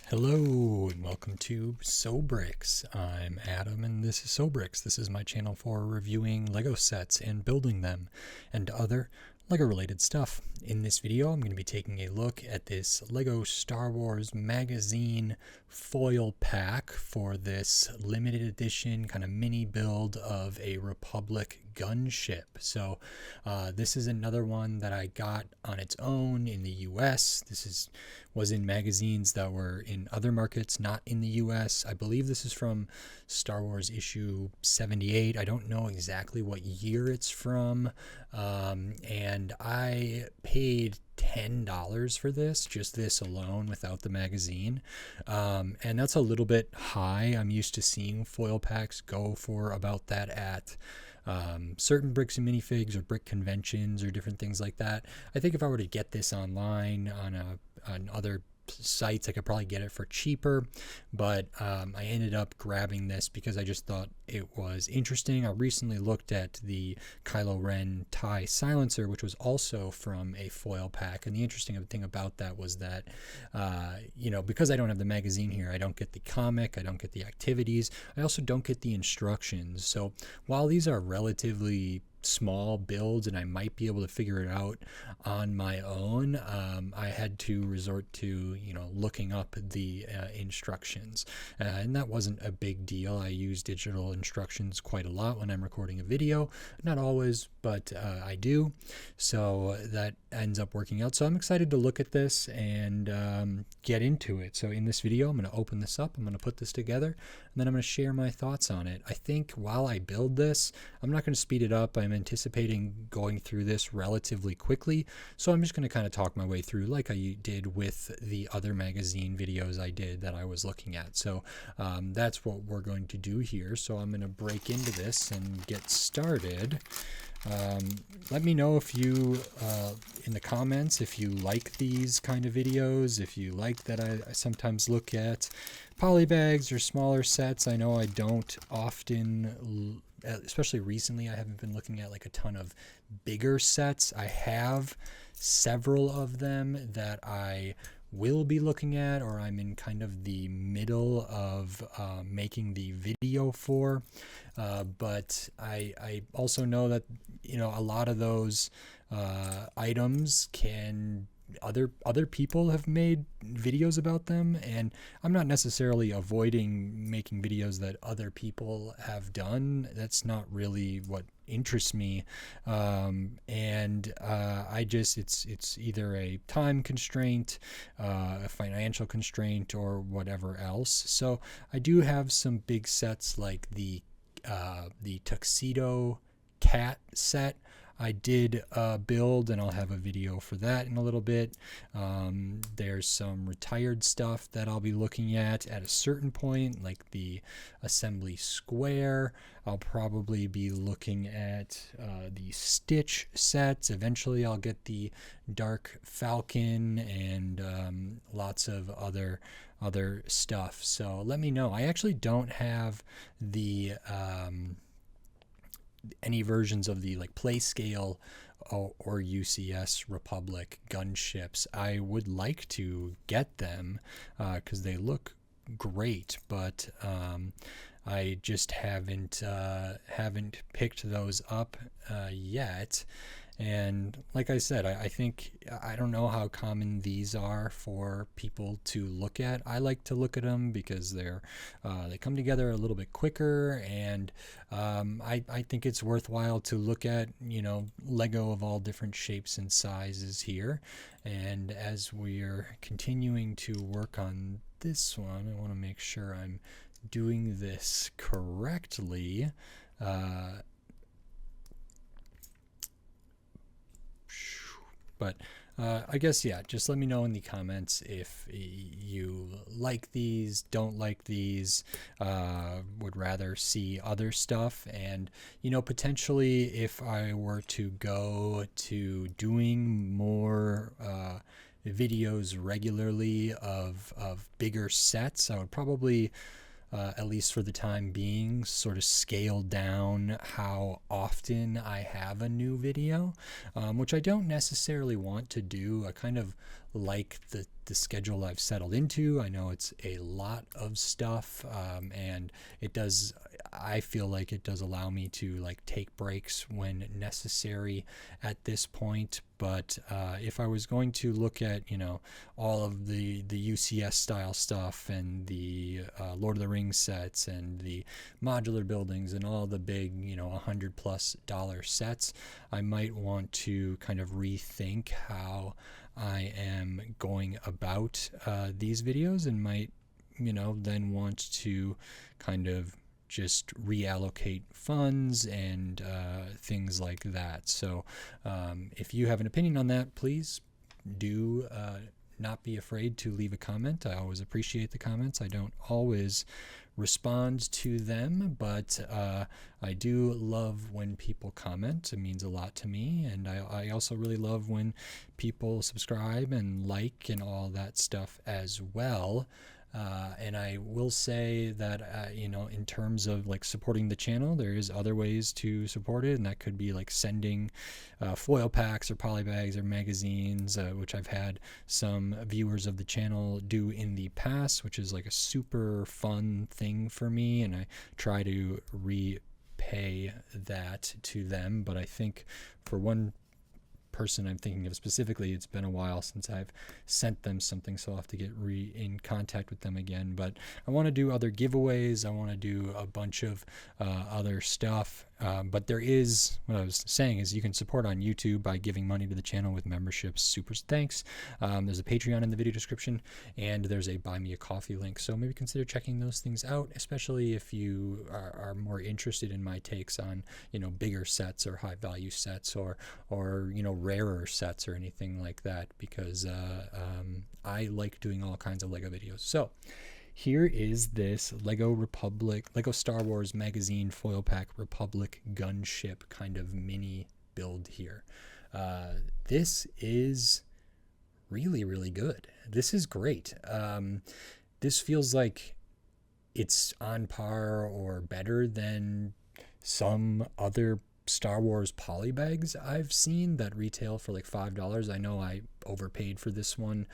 Hello and welcome to Sobrix. I'm Adam and this is Sobrix. This is my channel for reviewing Lego sets and building them and other Lego related stuff. In this video I'm going to be taking a look at this Lego Star Wars magazine foil pack for this limited edition kind of mini build of a Republic gunship. So this is another one that I got on its own in the US. This was in magazines that were in other markets, not in the US. I believe this is from Star Wars issue 78. I don't know exactly what year it's from. And I paid $10 for this, just this alone without the magazine. And that's a little bit high. I'm used to seeing foil packs go for about that at certain bricks and minifigs or brick conventions or different things like that. I think if I were to get this online on other sites, I could probably get it for cheaper, but I ended up grabbing this because I just thought it was interesting. I recently looked at the Kylo Ren TIE silencer, which was also from a foil pack, and the interesting thing about that was that because I don't have the magazine here, I don't get the comic, I don't get the activities, I also don't get the instructions. So while these are relatively small builds and I might be able to figure it out on my own, I had to resort to looking up the instructions, and that wasn't a big deal. I use digital instructions quite a lot when I'm recording a video, not always, but I do, so that ends up working out. So I'm excited to look at this and get into it. So in this video I'm going to open this up, I'm going to put this together, and then I'm going to share my thoughts on it. I think while I build this, I'm not going to speed it up. I'm anticipating going through this relatively quickly, so I'm just going to kind of talk my way through like I did with the other magazine videos I did that I was looking at. So that's what we're going to do here. So I'm going to break into this and get started. Let me know if you in the comments if you like these kind of videos, if you like that I sometimes look at polybags or smaller sets. I know I don't often, especially recently, I haven't been looking at like a ton of bigger sets. I have several of them that I will be looking at, or I'm in kind of the middle of making the video for, but I also know that a lot of those items can other people have made videos about them, and I'm not necessarily avoiding making videos that other people have done. That's not really what interests me, and I just it's either a time constraint, a financial constraint, or whatever else. So I do have some big sets like the tuxedo cat set I did build, and I'll have a video for that in a little bit. There's some retired stuff that I'll be looking at a certain point, like the assembly square. I'll probably be looking at the Stitch sets. Eventually I'll get the Dark Falcon and lots of other stuff. So let me know. I actually don't have the any versions of the like play scale or UCS Republic gunships. I would like to get them because they look great, but I just haven't picked those up yet. And like I said, I think, I don't know how common these are for people to look at. I like to look at them because they come together a little bit quicker, and I think it's worthwhile to look at Lego of all different shapes and sizes here. And as we're continuing to work on this one, I want to make sure I'm doing this correctly. But I guess, yeah, just let me know in the comments if you like these, don't like these, would rather see other stuff. And, potentially if I were to go to doing more videos regularly of bigger sets, I would probably at least for the time being, sort of scale down how often I have a new video, which I don't necessarily want to do. I kind of like the schedule I've settled into. I know it's a lot of stuff, and it does, I feel like it does allow me to like take breaks when necessary at this point. But if I was going to look at, you know, all of the UCS style stuff and the Lord of the Rings sets and the modular buildings and all the big, you know, $100+ sets, I might want to kind of rethink how I am going about these videos, and might, you know, then want to kind of just reallocate funds and things like that. So if you have an opinion on that, please do not be afraid to leave a comment. I always appreciate the comments. I don't always respond to them, but I do love when people comment. It means a lot to me, and I also really love when people subscribe and like and all that stuff as well. And I will say that, you know, in terms of like supporting the channel, there is other ways to support it, and that could be like sending foil packs or polybags or magazines, which I've had some viewers of the channel do in the past, which is like a super fun thing for me, and I try to repay that to them. But I think for one person I'm thinking of specifically, it's been a while since I've sent them something, so I'll have to get in contact with them again. But I want to do other giveaways. I want to do a bunch of other stuff. But there is, what I was saying is, you can support on YouTube by giving money to the channel with memberships. Super thanks. There's a Patreon in the video description, and there's a Buy Me a Coffee link. So maybe consider checking those things out, especially if you are more interested in my takes on, you know, bigger sets or high value sets, or you know, rarer sets or anything like that, because I like doing all kinds of Lego videos. So here is this Lego Star Wars magazine foil pack Republic gunship kind of mini build here. This is really, really good. This is great. This feels like it's on par or better than some other Star Wars polybags I've seen that retail for like $5. I know I overpaid for this one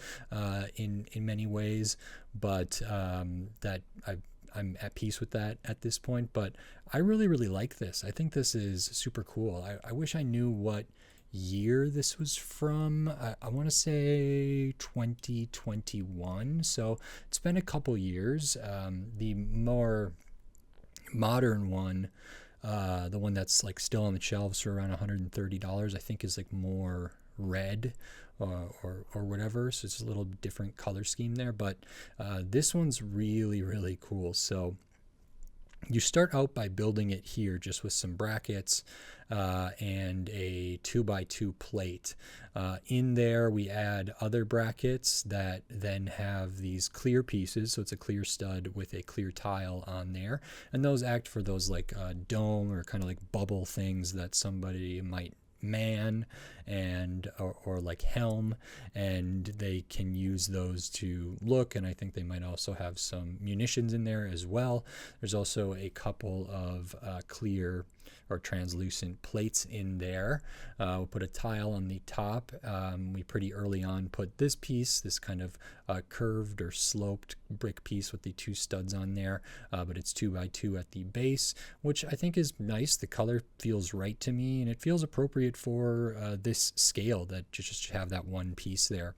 in many ways, but that I'm at peace with that at this point. But I really, really like this. I think this is super cool. I wish I knew what year this was from. I want to say 2021, so it's been a couple years. The more modern one, the one that's like still on the shelves for around $130, I think, is like more red or whatever, so it's a little different color scheme there. But this one's really, really cool. So you start out by building it here just with some brackets and a 2x2 plate. In there we add other brackets that then have these clear pieces, so it's a clear stud with a clear tile on there, and those act for those like dome or kind of like bubble things that somebody might man and or like helm, and they can use those to look. And I think they might also have some munitions in there as well. There's also a couple of clear or translucent plates in there. We'll put a tile on the top. We pretty early on put this piece, this kind of curved or sloped brick piece with the two studs on there, but it's 2x2 at the base, which I think is nice. The color feels right to me, and it feels appropriate for this scale, that just have that one piece there.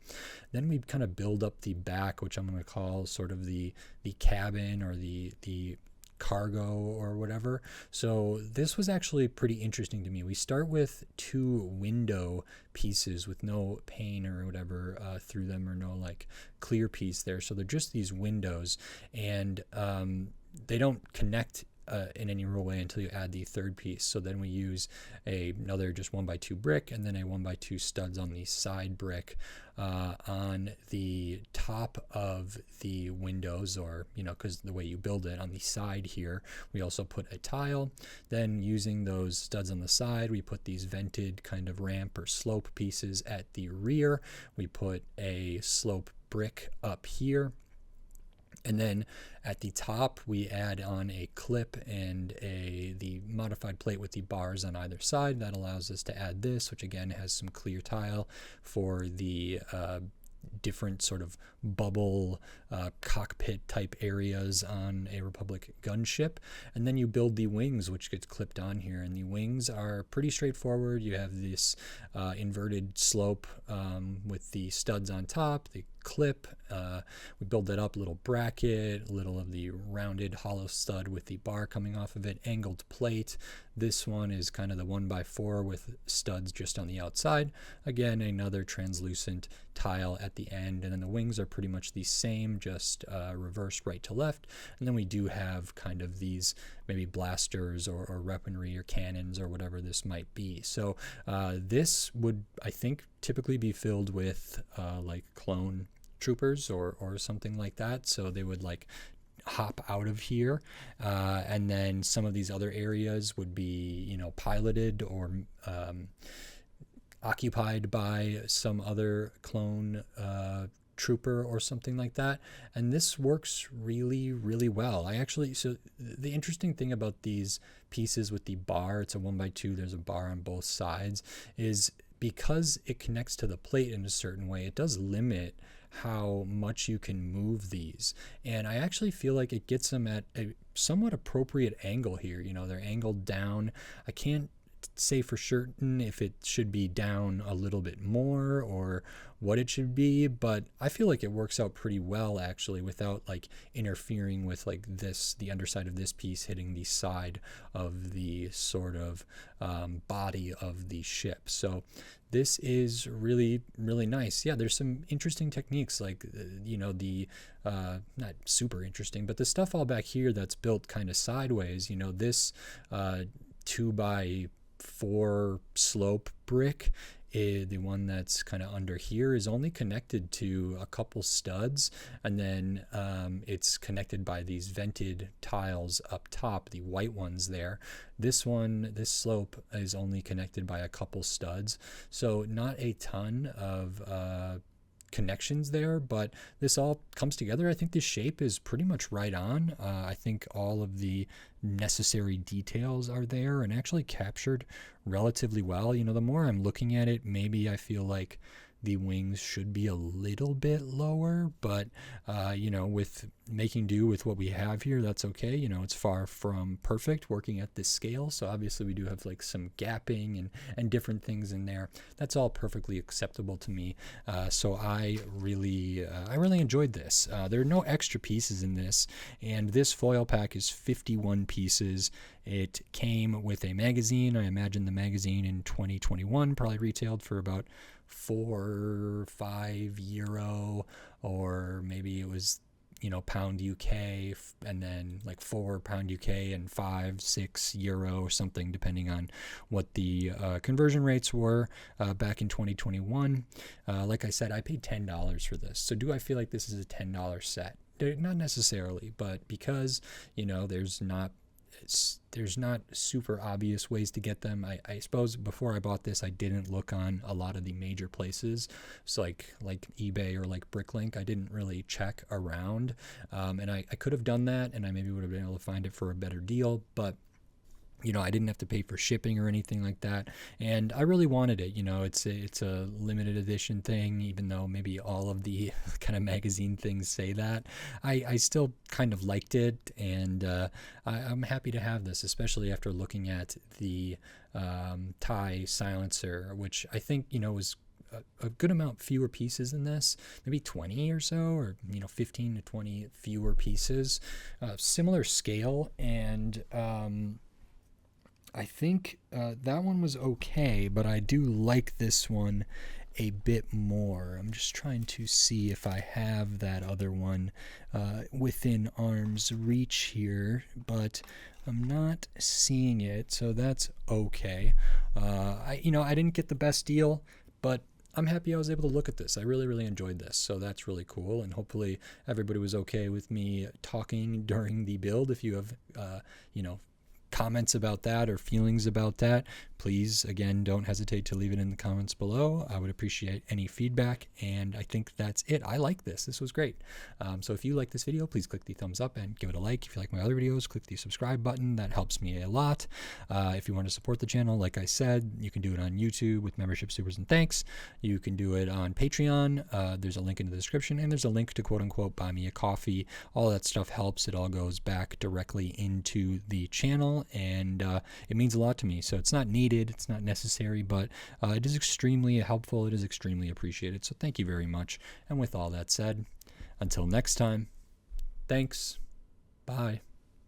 Then we kind of build up the back, which I'm going to call sort of the cabin or the cargo or whatever. So this was actually pretty interesting to me. We start with two window pieces with no pane or whatever through them, or no like clear piece there. So they're just these windows, and they don't connect in any real way until you add the third piece. So then we use another just 1x2 brick, and then a 1x2 studs on the side brick on the top of the windows, or, you know, because the way you build it on the side here, we also put a tile. Then using those studs on the side, we put these vented kind of ramp or slope pieces at the rear. We put a slope brick up here. And then at the top, we add on a clip and the modified plate with the bars on either side. That allows us to add this, which again has some clear tile for the different sort of bubble cockpit type areas on a Republic gunship. And then you build the wings, which gets clipped on here. And the wings are pretty straightforward. You have this inverted slope with the studs on top, the clip. We build that up, little bracket, little of the rounded hollow stud with the bar coming off of it, angled plate. This one is kind of the 1x4 with studs just on the outside. Again, another translucent tile at the end, and then the wings are pretty much the same, just reversed right to left. And then we do have kind of these maybe blasters or weaponry or cannons or whatever this might be. So this would, I think, typically be filled with like clone troopers or something like that. So they would like hop out of here, and then some of these other areas would be, you know, piloted or occupied by some other clone trooper or something like that. And this works really, really well. So the interesting thing about these pieces with the bar, it's a 1x2, there's a bar on both sides, is because it connects to the plate in a certain way, it does limit how much you can move these. And I actually feel like it gets them at a somewhat appropriate angle here. You know, they're angled down. I can't say for certain if it should be down a little bit more or what it should be, but I feel like it works out pretty well actually, without like interfering with like this, the underside of this piece hitting the side of the sort of body of the ship. So this is really, really nice. Yeah, there's some interesting techniques, like you know, the not super interesting, but the stuff all back here that's built kind of sideways. You know, this 2x4 slope brick, the one that's kind of under here, is only connected to a couple studs, and then it's connected by these vented tiles up top, the white ones there. This slope is only connected by a couple studs, so not a ton of connections there, but this all comes together. I think the shape is pretty much right on. I think all of the necessary details are there and actually captured relatively well. You know, the more I'm looking at it, maybe I feel like the wings should be a little bit lower, but you know, with making do with what we have here, that's okay. You know, it's far from perfect working at this scale, so obviously we do have like some gapping and different things in there. That's all perfectly acceptable to me. So I really enjoyed this. There are no extra pieces in this, and this foil pack is 51 pieces. It came with a magazine. I imagine the magazine in 2021 probably retailed for about €4-5, or maybe it was, you know, pound UK, and then like £4 UK and €5-6 or something, depending on what the conversion rates were back in 2021. Like I said, I paid $10 for this. So do I feel like this is a $10 set? Not necessarily, but because, you know, there's not super obvious ways to get them. I suppose before I bought this, I didn't look on a lot of the major places, so like eBay or like Bricklink. I didn't really check around, and I could have done that, and I maybe would have been able to find it for a better deal, but you know, I didn't have to pay for shipping or anything like that, and I really wanted it. You know, it's a limited edition thing, even though maybe all of the kind of magazine things say that. I still kind of liked it, and I'm happy to have this, especially after looking at the Thai silencer, which I think, you know, was a good amount fewer pieces than this, maybe 20 or so, or, you know, 15 to 20 fewer pieces, similar scale, and I think that one was okay, but I do like this one a bit more. I'm just trying to see if I have that other one within arm's reach here, but I'm not seeing it, so that's okay. I didn't get the best deal, but I'm happy I was able to look at this. I really, really enjoyed this, so that's really cool, and hopefully everybody was okay with me talking during the build. If you have, comments about that or feelings about that, please, again, don't hesitate to leave it in the comments below. I would appreciate any feedback, and I think that's it. I like this. This was great. So if you like this video, please click the thumbs up and give it a like. If you like my other videos, click the subscribe button. That helps me a lot. If you want to support the channel, like I said, you can do it on YouTube with membership supers and thanks. You can do it on Patreon. There's a link in the description, and there's a link to quote-unquote buy me a coffee. All that stuff helps. It all goes back directly into the channel, and it means a lot to me. So it's not needed, it's not necessary, but it is extremely helpful. It is extremely appreciated. So thank you very much. And with all that said, until next time, thanks. Bye.